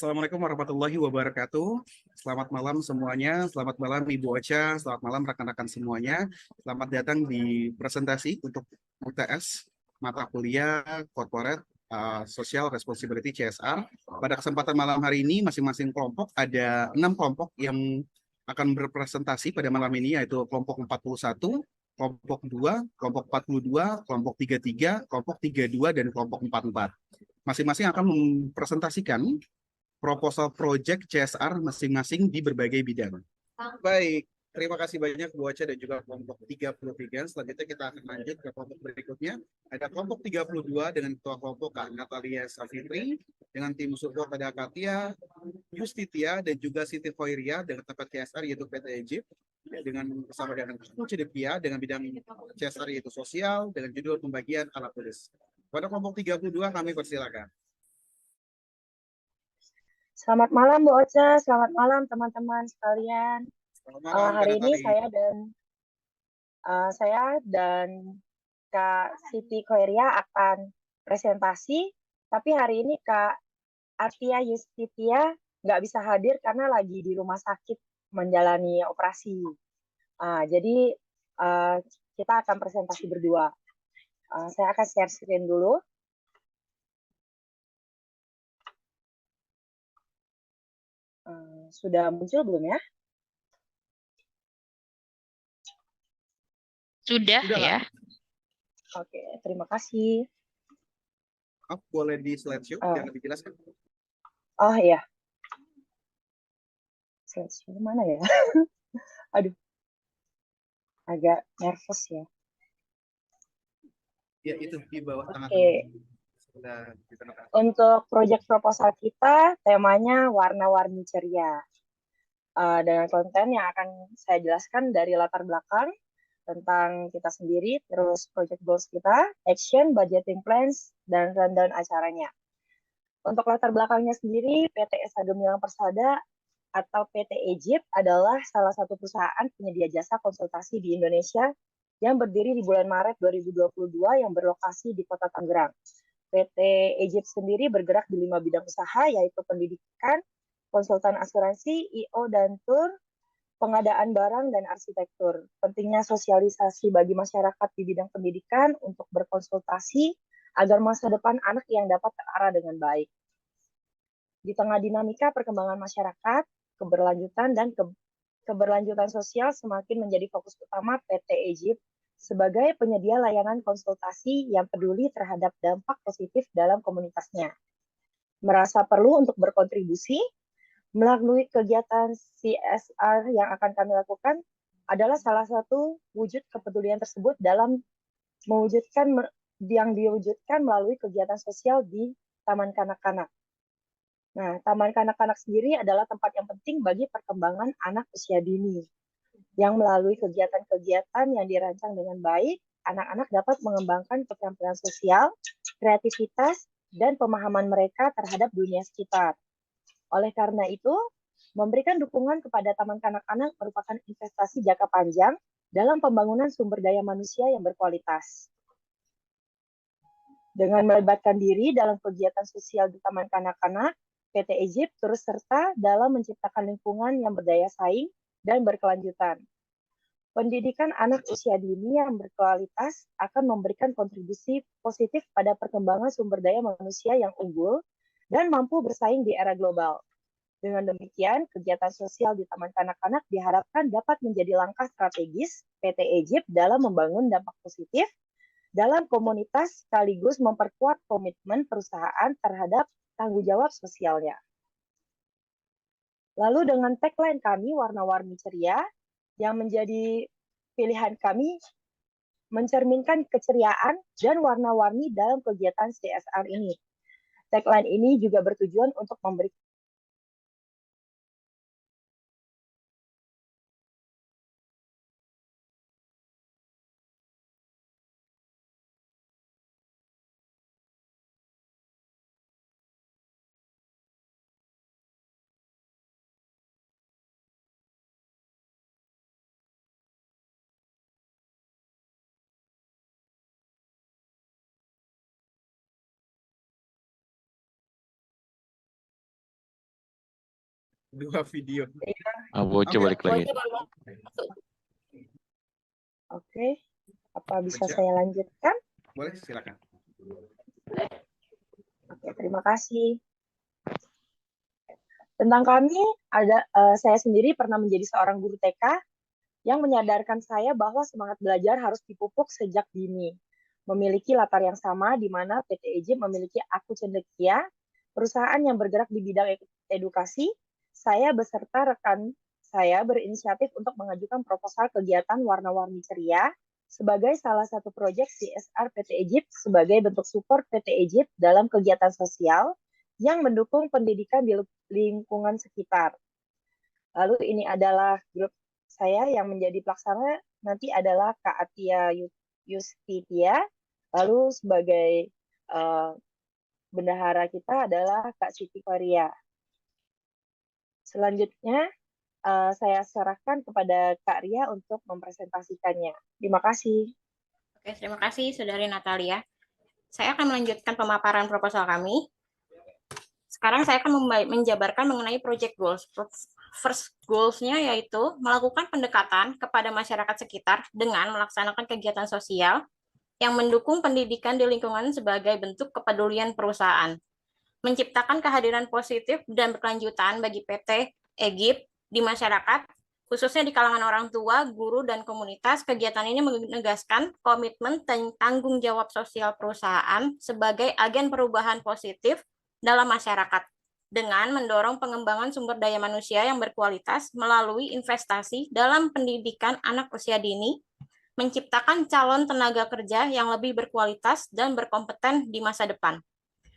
Assalamualaikum warahmatullahi wabarakatuh. Selamat malam semuanya. Selamat malam Ibu Ocha. Selamat malam rekan-rekan semuanya. Selamat datang di presentasi untuk UTS mata kuliah Corporate Social Responsibility CSR. Pada kesempatan malam hari ini masing-masing kelompok ada 6 kelompok yang akan berpresentasi pada malam ini, yaitu kelompok 41, kelompok 2, kelompok 42, kelompok 33, kelompok 32, dan kelompok 44. Masing-masing akan mempresentasikan proposal project CSR masing-masing di berbagai bidang. Baik, terima kasih banyak Bu Ocha dan juga kelompok 33. Selanjutnya kita akan lanjut ke kelompok berikutnya. Ada kelompok 32 dengan ketua kelompok Kak Natalia Safitri, dengan tim support ada Katia, Justitia, dan juga Siti Khoiria dengan tempat CSR yaitu PT Egypt, dengan bersama dengan Aku Cedepia dengan bidang CSR yaitu sosial dengan judul pembagian alat tulis. Pada kelompok 32 kami persilakan. Selamat malam Bu Ocha, selamat malam teman-teman sekalian. Selamat malam, Hari ini Natali. saya dan Kak Siti Khoiria akan presentasi, tapi hari ini Kak Artia Yustitia nggak bisa hadir karena lagi di rumah sakit menjalani operasi. Jadi kita akan presentasi berdua. Saya akan share screen dulu. Sudah muncul belum ya? Sudah ya. Oke, terima kasih. Boleh di slideshow yang lebih jelas kan? Oh iya. Slideshow mana ya? Aduh, agak nervous ya. Ya, itu di bawah tengah. Oke. Untuk proyek proposal kita, temanya warna-warni ceria. Dengan konten yang akan saya jelaskan dari latar belakang tentang kita sendiri, terus project goals kita, action, budgeting plans, dan rundown acaranya. Untuk latar belakangnya sendiri, PT Esa Gemilang Persada atau PT Egypt adalah salah satu perusahaan penyedia jasa konsultasi di Indonesia yang berdiri di bulan Maret 2022 yang berlokasi di Kota Tangerang. PT Egypt sendiri bergerak di 5 bidang usaha, yaitu pendidikan, konsultan asuransi, I.O. dan tur, pengadaan barang, dan arsitektur. Pentingnya sosialisasi bagi masyarakat di bidang pendidikan untuk berkonsultasi agar masa depan anak yang dapat terarah dengan baik. Di tengah dinamika perkembangan masyarakat, keberlanjutan dan keberlanjutan sosial semakin menjadi fokus utama PT Egypt sebagai penyedia layanan konsultasi yang peduli terhadap dampak positif dalam komunitasnya. Merasa perlu untuk berkontribusi melalui kegiatan CSR yang akan kami lakukan adalah salah satu wujud kepedulian tersebut dalam diwujudkan melalui kegiatan sosial di Taman Kanak-Kanak. Nah, Taman Kanak-Kanak sendiri adalah tempat yang penting bagi perkembangan anak usia dini. Yang melalui kegiatan-kegiatan yang dirancang dengan baik, anak-anak dapat mengembangkan keterampilan sosial, kreativitas, dan pemahaman mereka terhadap dunia sekitar. Oleh karena itu, memberikan dukungan kepada Taman Kanak-Kanak merupakan investasi jangka panjang dalam pembangunan sumber daya manusia yang berkualitas. Dengan melibatkan diri dalam kegiatan sosial di Taman Kanak-Kanak, PT Egypt turut serta dalam menciptakan lingkungan yang berdaya saing dan berkelanjutan. Pendidikan anak usia dini yang berkualitas akan memberikan kontribusi positif pada perkembangan sumber daya manusia yang unggul dan mampu bersaing di era global. Dengan demikian, kegiatan sosial di Taman Kanak-Kanak diharapkan dapat menjadi langkah strategis PT Egypt dalam membangun dampak positif dalam komunitas sekaligus memperkuat komitmen perusahaan terhadap tanggung jawab sosialnya. Lalu dengan tagline kami, warna-warni ceria, yang menjadi pilihan kami mencerminkan keceriaan dan warna-warni dalam kegiatan CSR ini. Tagline ini juga bertujuan untuk memberikan Dua video. Boce Oke, balik lagi. Oke, apa bisa Baca. saya lanjutkan? Boleh, silakan. Oke, terima kasih. Tentang kami, saya sendiri pernah menjadi seorang guru TK yang menyadarkan saya bahwa semangat belajar harus dipupuk sejak dini. Memiliki latar yang sama di mana PT EJ memiliki Aku Cendekia, perusahaan yang bergerak di bidang edukasi. Saya beserta rekan saya berinisiatif untuk mengajukan proposal kegiatan warna-warni ceria sebagai salah satu proyek CSR PT Egypt sebagai bentuk support PT Egypt dalam kegiatan sosial yang mendukung pendidikan di lingkungan sekitar. Lalu ini adalah grup saya yang menjadi pelaksana nanti adalah Kak Atia Yustitia. Lalu sebagai bendahara kita adalah Kak Siti Korea. Selanjutnya saya serahkan kepada Kak Ria untuk mempresentasikannya. Terima kasih. Oke, terima kasih Saudari Natalia. Saya akan melanjutkan pemaparan proposal kami. Sekarang saya akan menjabarkan mengenai project goals. First goals-nya yaitu melakukan pendekatan kepada masyarakat sekitar dengan melaksanakan kegiatan sosial yang mendukung pendidikan di lingkungan sebagai bentuk kepedulian perusahaan. Menciptakan kehadiran positif dan berkelanjutan bagi PT Egypt di masyarakat, khususnya di kalangan orang tua, guru, dan komunitas. Kegiatan ini menegaskan komitmen dan tanggung jawab sosial perusahaan sebagai agen perubahan positif dalam masyarakat dengan mendorong pengembangan sumber daya manusia yang berkualitas melalui investasi dalam pendidikan anak usia dini, menciptakan calon tenaga kerja yang lebih berkualitas dan berkompeten di masa depan.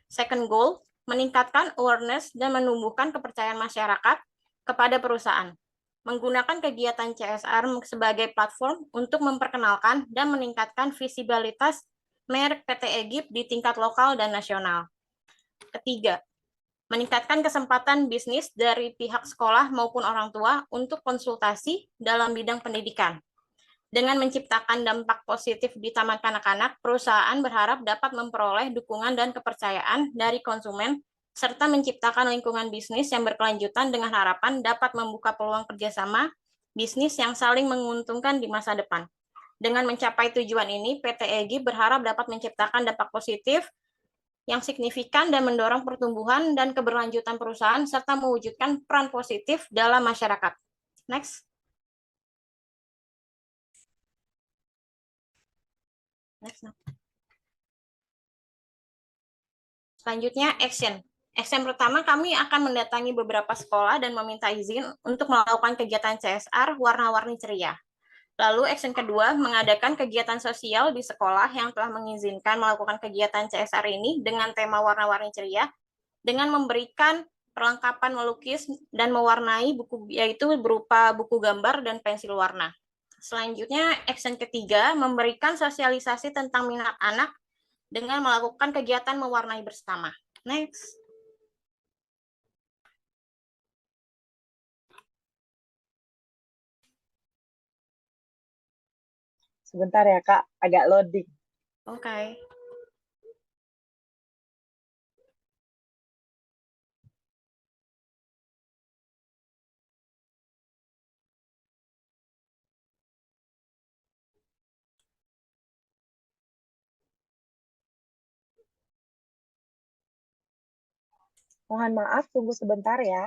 Second goal, meningkatkan awareness dan menumbuhkan kepercayaan masyarakat kepada perusahaan. Menggunakan kegiatan CSR sebagai platform untuk memperkenalkan dan meningkatkan visibilitas merek PT Egypt di tingkat lokal dan nasional. Ketiga, meningkatkan kesempatan bisnis dari pihak sekolah maupun orang tua untuk konsultasi dalam bidang pendidikan. Dengan menciptakan dampak positif di taman kanak-kanak, perusahaan berharap dapat memperoleh dukungan dan kepercayaan dari konsumen, serta menciptakan lingkungan bisnis yang berkelanjutan dengan harapan dapat membuka peluang kerjasama bisnis yang saling menguntungkan di masa depan. Dengan mencapai tujuan ini, PT EGI berharap dapat menciptakan dampak positif yang signifikan dan mendorong pertumbuhan dan keberlanjutan perusahaan serta mewujudkan peran positif dalam masyarakat. Next. Selanjutnya, action. Action pertama, kami akan mendatangi beberapa sekolah dan meminta izin untuk melakukan kegiatan CSR warna-warni ceria. Lalu action kedua, mengadakan kegiatan sosial di sekolah yang telah mengizinkan melakukan kegiatan CSR ini dengan tema warna-warni ceria, dengan memberikan perlengkapan melukis dan mewarnai buku, yaitu berupa buku gambar dan pensil warna. Selanjutnya, action ketiga, memberikan sosialisasi tentang minat anak dengan melakukan kegiatan mewarnai bersama. Next. Sebentar ya Kak, agak loading. Oke. Mohon maaf, tunggu sebentar ya.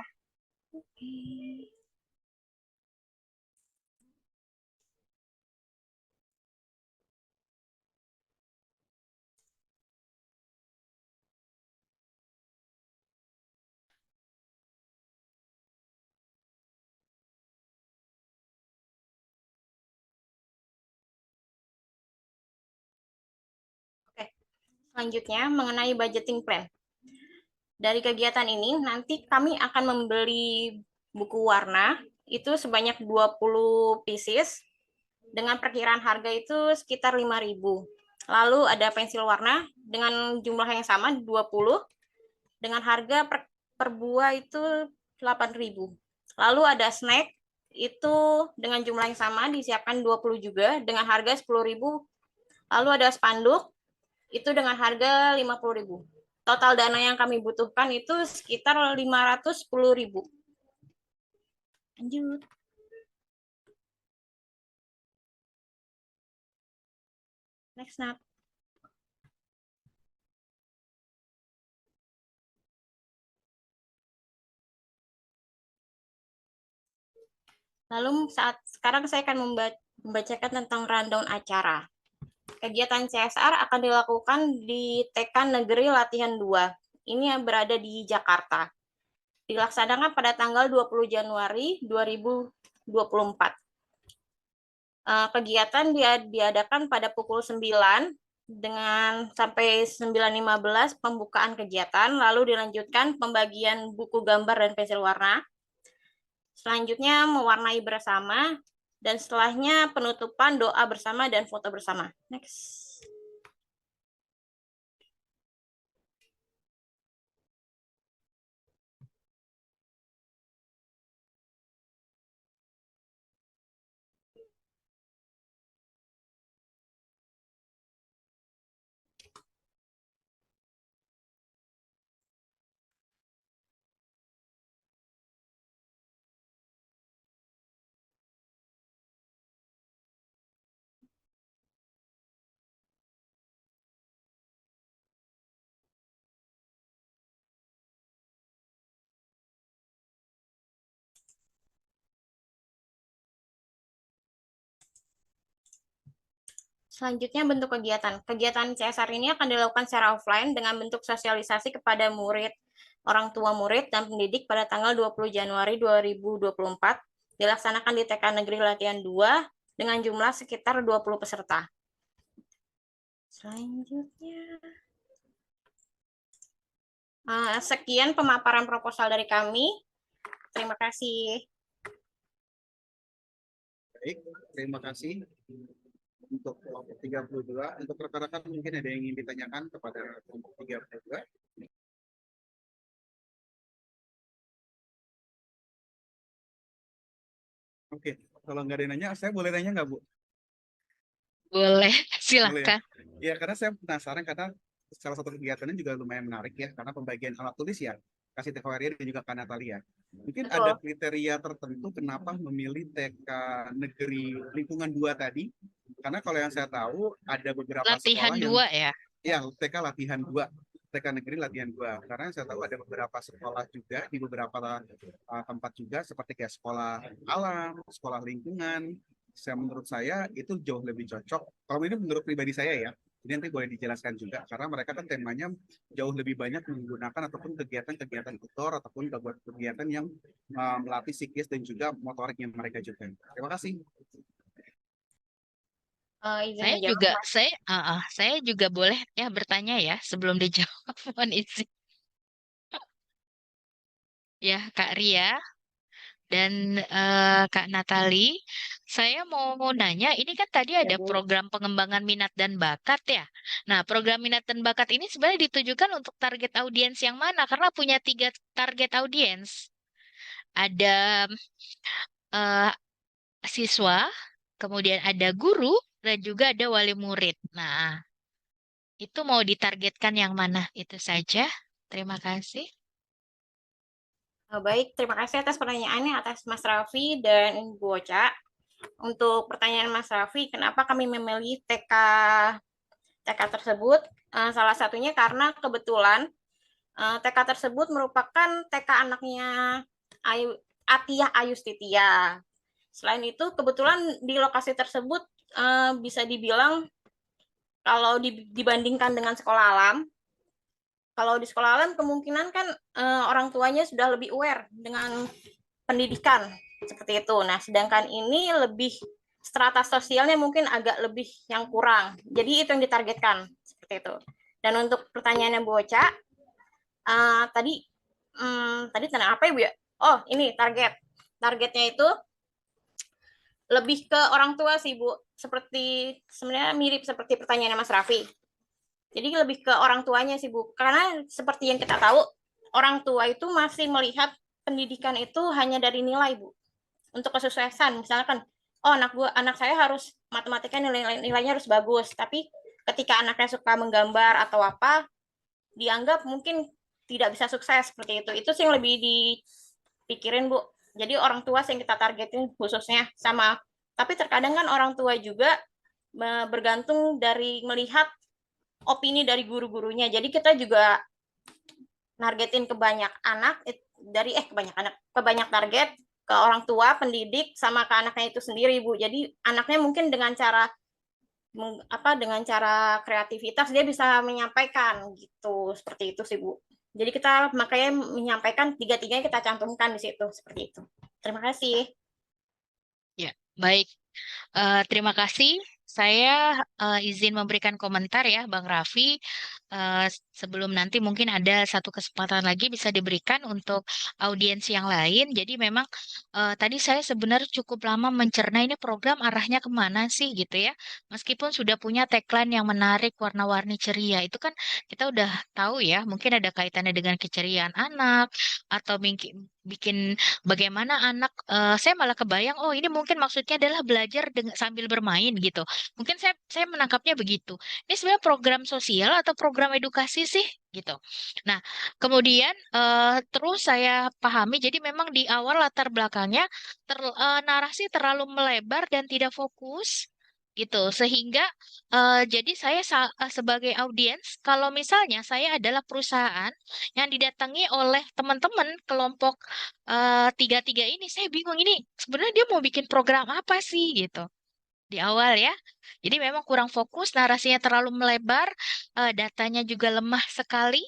Selanjutnya, mengenai budgeting plan. Dari kegiatan ini, nanti kami akan membeli buku warna, itu sebanyak 20 pieces, dengan perkiraan harga itu sekitar 5.000. Lalu ada pensil warna dengan jumlah yang sama, 20, dengan harga per buah itu 8.000. Lalu ada snack, itu dengan jumlah yang sama, disiapkan 20 juga, dengan harga 10.000. Lalu ada spanduk, itu dengan harga 50.000. Total dana yang kami butuhkan itu sekitar 510.000. Lanjut. Next, Nat. Lalu sekarang saya akan membacakan tentang rundown acara. Kegiatan CSR akan dilakukan di TK Negeri Latihan 2. Ini yang berada di Jakarta. Dilaksanakan pada tanggal 20 Januari 2024. Kegiatan diadakan pada pukul 9 dengan sampai 9.15 pembukaan kegiatan, lalu dilanjutkan pembagian buku gambar dan pensil warna. Selanjutnya mewarnai bersama, dan setelahnya penutupan doa bersama dan foto bersama. Next. Selanjutnya bentuk kegiatan. Kegiatan CSR ini akan dilakukan secara offline dengan bentuk sosialisasi kepada murid, orang tua murid, dan pendidik pada tanggal 20 Januari 2024. Dilaksanakan di TK Negeri Latihan 2 dengan jumlah sekitar 20 peserta. Selanjutnya. Sekian pemaparan proposal dari kami. Terima kasih. Baik, terima kasih untuk kelompok 32. Untuk rekan-rekan mungkin ada yang ingin ditanyakan kepada kelompok 32. Oke, kalau nggak ada yang nanya, saya boleh nanya nggak, Bu? Boleh, Boleh ya? silakan. Ya, karena saya penasaran karena salah satu kegiatannya juga lumayan menarik ya, karena pembagian alat tulis ya, kasih TKWRI dan juga Kak Natalia. Mungkin Betul. ada kriteria tertentu kenapa memilih TK Negeri Lingkungan 2 tadi? Karena kalau yang saya tahu ada beberapa Latihan sekolah yang 2 ya. ya TK Latihan 2, TK Negeri Latihan 2. Karena yang saya tahu ada beberapa sekolah juga di beberapa tempat juga seperti kayak sekolah alam, sekolah lingkungan. Menurut saya itu jauh lebih cocok. Kalau ini menurut pribadi saya ya. Jadi nanti boleh dijelaskan juga karena mereka kan temanya jauh lebih banyak menggunakan ataupun kegiatan-kegiatan outdoor ataupun kegiatan yang melatih psikis dan juga motoriknya mereka juga. Terima kasih. Saya juga saya juga boleh ya bertanya ya sebelum dijawab. Mohon izin. Ya, Kak Ria dan Kak Natali, saya mau nanya, ini kan tadi ada Bu. program pengembangan minat dan bakat ya. Nah, program minat dan bakat ini sebenarnya ditujukan untuk target audiens yang mana? Karena punya 3 target audiens. Ada siswa, kemudian ada guru, dan juga ada wali murid. Nah, itu mau ditargetkan yang mana? Itu saja. Terima kasih. Baik, terima kasih atas pertanyaannya atas Mas Raffi dan Ibu Ocha. Untuk pertanyaan Mas Raffi, kenapa kami memilih TK tersebut? Salah satunya karena kebetulan TK tersebut merupakan TK anaknya Atiyah Ayustitia. Selain itu, kebetulan di lokasi tersebut bisa dibilang kalau dibandingkan dengan sekolah alam, kalau di sekolah alam kemungkinan kan orang tuanya sudah lebih aware dengan pendidikan seperti itu. Nah, sedangkan ini lebih strata sosialnya mungkin agak lebih yang kurang. Jadi itu yang ditargetkan seperti itu. Dan untuk pertanyaannya Bu Ocha, tadi tentang apa ya Bu ya? Oh, ini targetnya itu lebih ke orang tua sih Bu. Sebenarnya mirip seperti pertanyaannya Mas Raffi. Jadi lebih ke orang tuanya sih Bu, karena seperti yang kita tahu, orang tua itu masih melihat pendidikan itu hanya dari nilai Bu. Untuk kesuksesan, misalkan, oh anak saya harus matematika nilainya harus bagus, tapi ketika anaknya suka menggambar atau apa, dianggap mungkin tidak bisa sukses seperti itu. Itu sih yang lebih dipikirin Bu Jadi orang tua yang kita targetin khususnya sama, tapi terkadang kan orang tua juga bergantung dari melihat opini dari guru-gurunya. Jadi kita juga nargetin ke banyak anak ke banyak target, ke orang tua, pendidik, sama ke anaknya itu sendiri, Bu. Jadi anaknya mungkin dengan cara kreativitas dia bisa menyampaikan gitu, seperti itu sih, Bu. Jadi kita makanya menyampaikan tiga-tiganya kita cantumkan di situ, seperti itu. Terima kasih. Ya, baik. Terima kasih. Saya izin memberikan komentar ya, Bang Raffi. Sebelum nanti mungkin ada satu kesempatan lagi bisa diberikan untuk audiens yang lain. Jadi memang tadi saya sebenarnya cukup lama mencerna ini program arahnya kemana sih gitu ya. Meskipun sudah punya tagline yang menarik, warna-warni ceria. Itu kan kita udah tahu ya, mungkin ada kaitannya dengan keceriaan anak atau bikin bagaimana anak, saya malah kebayang, oh ini mungkin maksudnya adalah belajar sambil bermain gitu. Mungkin saya menangkapnya begitu. Ini sebenarnya program sosial atau program edukasi sih gitu. Nah, kemudian terus saya pahami, jadi memang di awal latar belakangnya narasi terlalu melebar dan tidak fokus gitu sehingga jadi saya sebagai audiens kalau misalnya saya adalah perusahaan yang didatangi oleh teman-teman kelompok tiga-tiga ini, saya bingung ini sebenarnya dia mau bikin program apa sih gitu di awal ya. Jadi memang kurang fokus, narasinya terlalu melebar, datanya juga lemah sekali.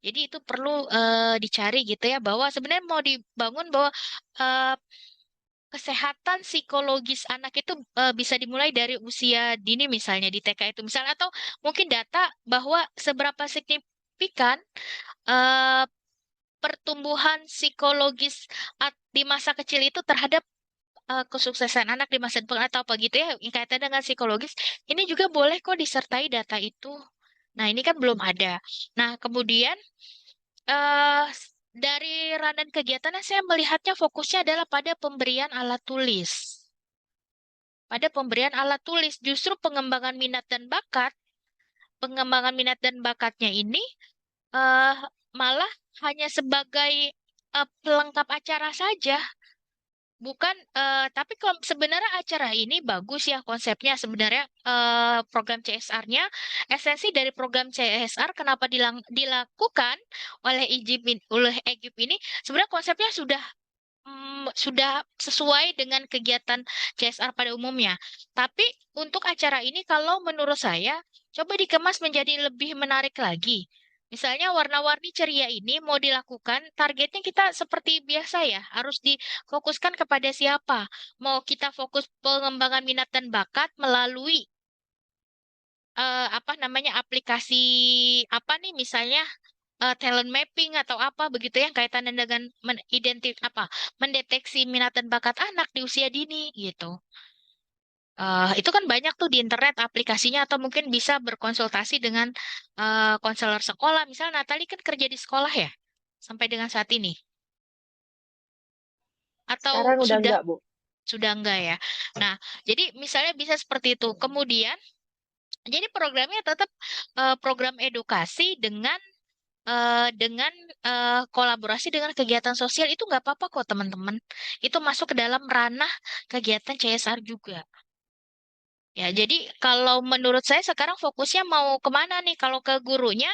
Jadi itu perlu dicari gitu ya bahwa sebenarnya mau dibangun bahwa eh, kesehatan psikologis anak itu bisa dimulai dari usia dini misalnya di TK itu misalnya atau mungkin data bahwa seberapa signifikan eh, pertumbuhan psikologis di masa kecil itu terhadap kesuksesan anak di masa depan atau apa gitu ya yang kaitannya dengan psikologis ini juga boleh kok disertai data itu. Nah, ini kan belum ada. Nah, kemudian eh dari rundown kegiatannya saya melihatnya fokusnya adalah pada pemberian alat tulis. Pada pemberian alat tulis justru pengembangan minat dan bakatnya ini eh malah hanya sebagai pelengkap acara saja. Bukan, tapi kalau sebenarnya acara ini bagus ya konsepnya sebenarnya program CSR-nya, esensi dari program CSR kenapa dilakukan oleh Egypt ini, sebenarnya konsepnya sudah sesuai dengan kegiatan CSR pada umumnya. Tapi untuk acara ini kalau menurut saya coba dikemas menjadi lebih menarik lagi. Misalnya warna-warni ceria ini mau dilakukan, targetnya kita seperti biasa ya, harus difokuskan kepada siapa. Mau kita fokus pengembangan minat dan bakat melalui apa namanya aplikasi apa nih misalnya talent mapping atau apa begitu yang kaitannya dengan mendeteksi minat dan bakat anak di usia dini gitu. Itu kan banyak tuh di internet aplikasinya atau mungkin bisa berkonsultasi dengan konselor sekolah. Misalnya Natali kan kerja di sekolah ya sampai dengan saat ini. Atau Sekarang udah enggak, Bu. sudah enggak ya. Nah, jadi misalnya bisa seperti itu. Kemudian jadi programnya tetap program edukasi dengan kolaborasi dengan kegiatan sosial itu nggak apa-apa kok teman-teman. Itu masuk ke dalam ranah kegiatan CSR juga. Ya, jadi kalau menurut saya sekarang fokusnya mau kemana nih? Kalau ke gurunya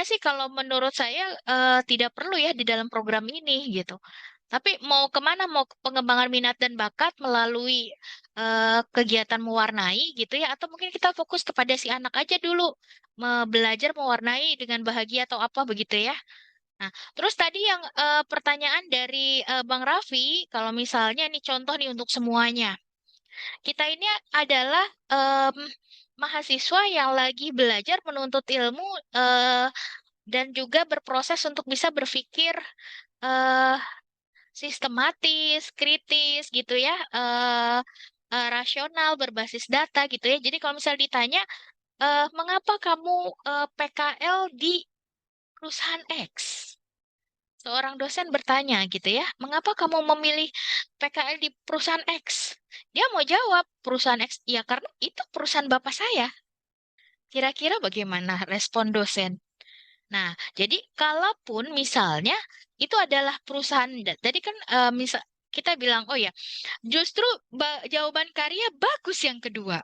sih kalau menurut saya tidak perlu ya di dalam program ini gitu. Tapi mau kemana? Mau pengembangan minat dan bakat melalui kegiatan mewarnai gitu ya? Atau mungkin kita fokus kepada si anak aja dulu, belajar mewarnai dengan bahagia atau apa begitu ya? Nah, terus tadi yang pertanyaan dari Bang Raffi, kalau misalnya nih contoh nih untuk semuanya. Kita ini adalah mahasiswa yang lagi belajar menuntut ilmu dan juga berproses untuk bisa berpikir eh, sistematis, kritis gitu ya, rasional, berbasis data gitu ya. Jadi kalau misalnya ditanya, mengapa kamu PKL di perusahaan X? Seorang dosen bertanya gitu ya, mengapa kamu memilih PKL di perusahaan X? Dia mau jawab, perusahaan X, ya karena itu perusahaan bapak saya. Kira-kira bagaimana respon dosen? Nah, jadi kalaupun misalnya itu adalah perusahaan, tadi kan misal kita bilang, oh ya, justru jawaban karya bagus yang kedua.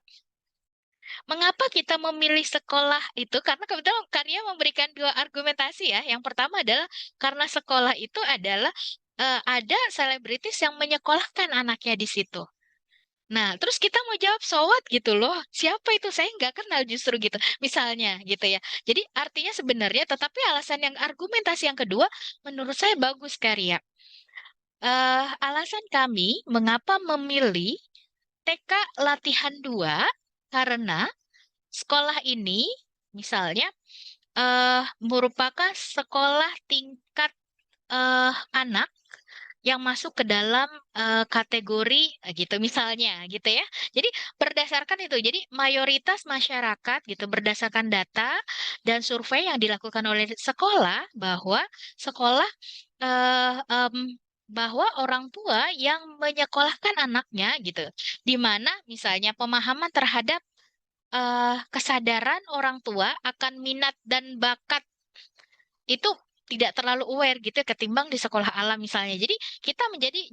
Mengapa kita memilih sekolah itu? Karena kebetulan karya memberikan dua argumentasi ya. Yang pertama adalah karena sekolah itu adalah ada selebritis yang menyekolahkan anaknya di situ. Nah, terus kita mau jawab so what gitu loh. Siapa itu? Saya nggak kenal justru gitu. Misalnya gitu ya. Jadi artinya sebenarnya tetapi alasan yang argumentasi yang kedua menurut saya bagus karya. Alasan kami mengapa memilih TK latihan 2 karena sekolah ini misalnya merupakan sekolah tingkat anak yang masuk ke dalam kategori gitu misalnya gitu ya. Jadi berdasarkan itu. Jadi mayoritas masyarakat gitu berdasarkan data dan survei yang dilakukan oleh sekolah bahwa sekolah eh, em, bahwa orang tua yang menyekolahkan anaknya gitu, di mana misalnya pemahaman terhadap kesadaran orang tua akan minat dan bakat itu tidak terlalu aware gitu ya, ketimbang di sekolah alam misalnya. Jadi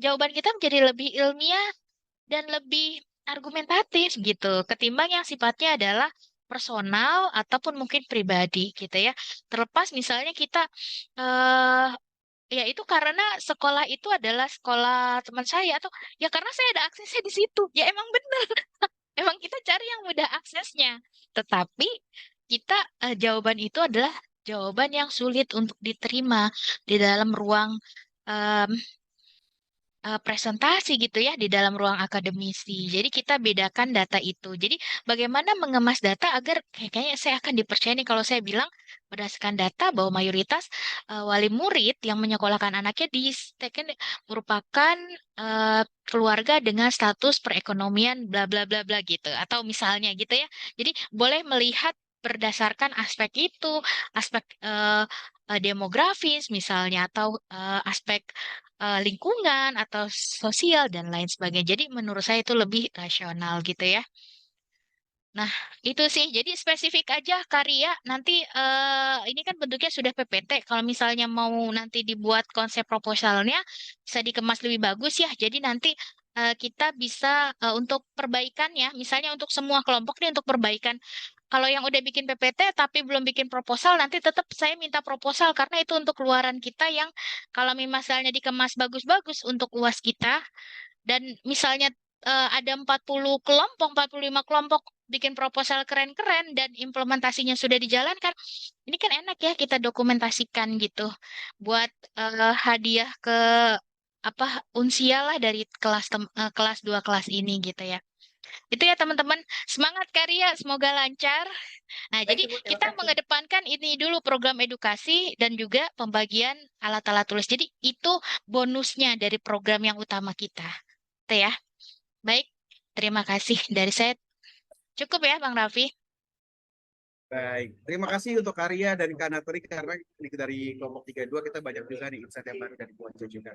jawaban kita menjadi lebih ilmiah dan lebih argumentatif gitu, ketimbang yang sifatnya adalah personal ataupun mungkin pribadi gitu ya. Terlepas misalnya kita eh ya itu karena sekolah itu adalah sekolah teman saya atau ya karena saya ada aksesnya di situ. Ya emang benar. Emang kita cari yang mudah aksesnya. Tetapi kita jawaban itu adalah jawaban yang sulit untuk diterima di dalam ruang em, presentasi gitu ya, di dalam ruang akademisi. Jadi kita bedakan data itu. Jadi bagaimana mengemas data agar kayaknya saya akan dipercaya nih kalau saya bilang berdasarkan data bahwa mayoritas wali murid yang menyekolahkan anaknya di STEKN merupakan keluarga dengan status perekonomian bla bla bla bla gitu atau misalnya gitu ya. Jadi boleh melihat berdasarkan aspek itu, aspek demografis misalnya atau aspek lingkungan atau sosial dan lain sebagainya. Jadi menurut saya itu lebih rasional gitu ya. Nah, itu sih. Jadi spesifik aja karya. Nanti ini kan bentuknya sudah PPT. Kalau misalnya mau nanti dibuat konsep proposalnya, bisa dikemas lebih bagus ya. Jadi nanti kita bisa untuk perbaikan ya. Misalnya untuk semua kelompok nih untuk perbaikan. Kalau yang udah bikin PPT tapi belum bikin proposal, nanti tetap saya minta proposal karena itu untuk keluaran kita yang kalau misalnya dikemas bagus-bagus untuk UAS kita dan misalnya ada 40 kelompok, 45 kelompok bikin proposal keren-keren dan implementasinya sudah dijalankan. Ini kan enak ya kita dokumentasikan gitu buat hadiah ke apa unsia lah dari kelas 2 kelas ini gitu ya. Itu ya teman-teman, semangat karya, semoga lancar. Nah, Baik, jadi Ibu, terima kita kasih. mengedepankan ini dulu program edukasi dan juga pembagian alat-alat tulis. Jadi itu bonusnya dari program yang utama kita. Itu ya. Baik, terima kasih dari saya. Cukup ya, Bang Raffi. Baik, terima kasih untuk Karya dan Kak Naturi karena dari kelompok 32 kita banyak juga nih insight yang baru dari Bu Ocha juga.